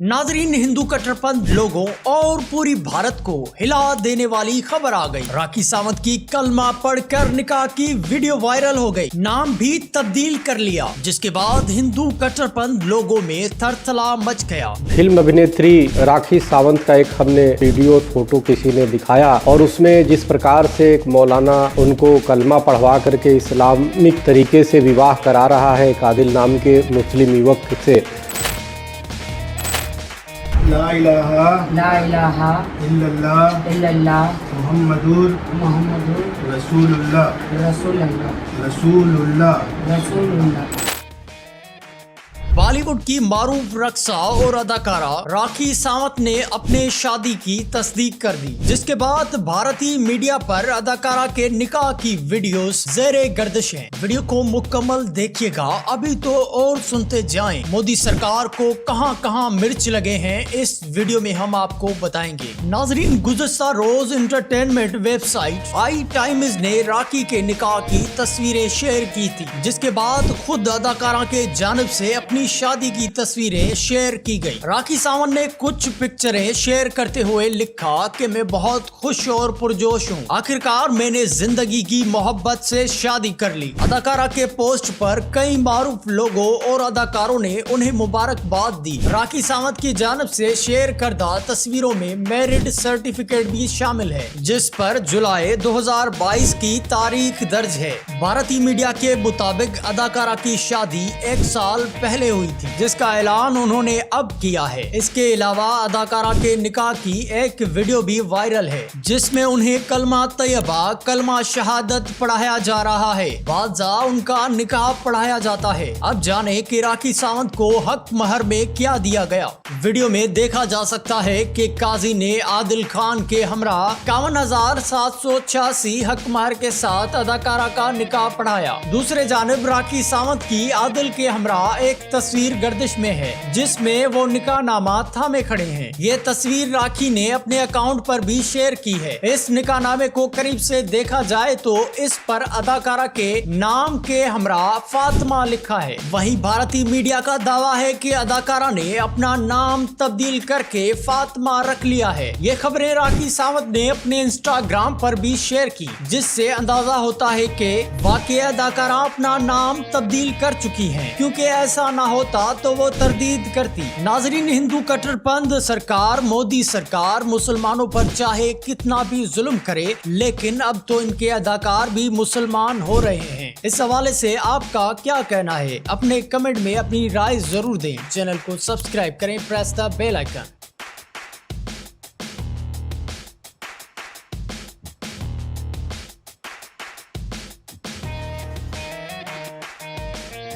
नाजरीन, हिंदू कट्टरपंथ लोगों और पूरी भारत को हिला देने वाली खबर आ गई। राखी सावंत की कलमा पढ़कर निकाह की वीडियो वायरल हो गई, नाम भी तब्दील कर लिया, जिसके बाद हिंदू कट्टरपंथ लोगों में थरथला मच गया। फिल्म अभिनेत्री राखी सावंत का एक हमने वीडियो फोटो किसी ने दिखाया और उसमें जिस प्रकार से एक मौलाना उनको कलमा पढ़वा करके इस्लामिक तरीके से विवाह करा रहा है एक आदिल नाम के मुस्लिम युवक से। ला इलाहा इल्लल्लाह मुहम्मदुर रसूलुल्लाह। बॉलीवुड की मारूफ रक्सा और अदाकारा राखी सावंत ने अपने शादी की तस्दीक कर दी, जिसके बाद भारतीय मीडिया पर अदाकारा के निकाह की वीडियोस ज़ेरे गर्दिश हैं। वीडियो को मुकम्मल देखिएगा। अभी तो और सुनते जाएं, मोदी सरकार को कहां कहां मिर्च लगे हैं, इस वीडियो में हम आपको बताएंगे। नाजरीन, गुज़श्ता रोज एंटरटेनमेंट वेबसाइट आई टाइम्स ने राखी के निकाह की तस्वीरें शेयर की थी, जिसके बाद खुद अदाकारा के जानिब से अपनी शादी की तस्वीरें शेयर की गई। राखी सावंत ने कुछ पिक्चरें शेयर करते हुए लिखा कि मैं बहुत खुश और पुरजोश हूँ, आखिरकार मैंने जिंदगी की मोहब्बत से शादी कर ली। अदाकारा के पोस्ट पर कई मारूफ लोगों और अदाकारों ने उन्हें मुबारकबाद दी। राखी सावंत की जानिब से शेयर करदा तस्वीरों में मैरिड सर्टिफिकेट भी शामिल है, जिस पर जुलाई 2022 की तारीख दर्ज है। भारतीय मीडिया के मुताबिक अदाकारा की शादी एक साल पहले हुई थी, जिसका ऐलान उन्होंने अब किया है। इसके अलावा अदाकारा के निकाह की एक वीडियो भी वायरल है, जिसमें उन्हें कलमा तैयबा कलमा शहादत पढ़ाया जा रहा है। बाज़ा उनका निकाह पढ़ाया जाता है। अब जाने कि राखी सावंत को हक महर में क्या दिया गया। वीडियो में देखा जा सकता है कि काजी ने आदिल खान के हमरा 51,786 हक महर के साथ अदाकारा का निकाह पढ़ाया। दूसरे जानिब राखी सावंत की आदिल के हमरा एक तस्वीर गर्दिश में है, जिसमें वो निकाह नामा थामे खड़े हैं। ये तस्वीर राखी ने अपने अकाउंट पर भी शेयर की है। इस निकाह नामे को करीब से देखा जाए तो इस पर अदाकारा के नाम के हमरा फातिमा लिखा है। वहीं भारतीय मीडिया का दावा है कि अदाकारा ने अपना नाम तब्दील करके फातिमा रख लिया है। ये खबरें राखी सावंत ने अपने इंस्टाग्राम पर भी शेयर की, जिससे अंदाजा होता है कि वाकई अदाकारा अपना नाम तब्दील कर चुकी है, क्योंकि ऐसा ना होता तो वो तरदीद करती। नाजरीन, हिंदू कट्टरपंथ सरकार, मोदी सरकार मुसलमानों पर चाहे कितना भी जुल्म करे, लेकिन अब तो इनके अदाकार भी मुसलमान हो रहे हैं। इस हवाले से आपका क्या कहना है? अपने कमेंट में अपनी राय जरूर दें। चैनल को सब्सक्राइब करें, प्रेस द बेल आइकन।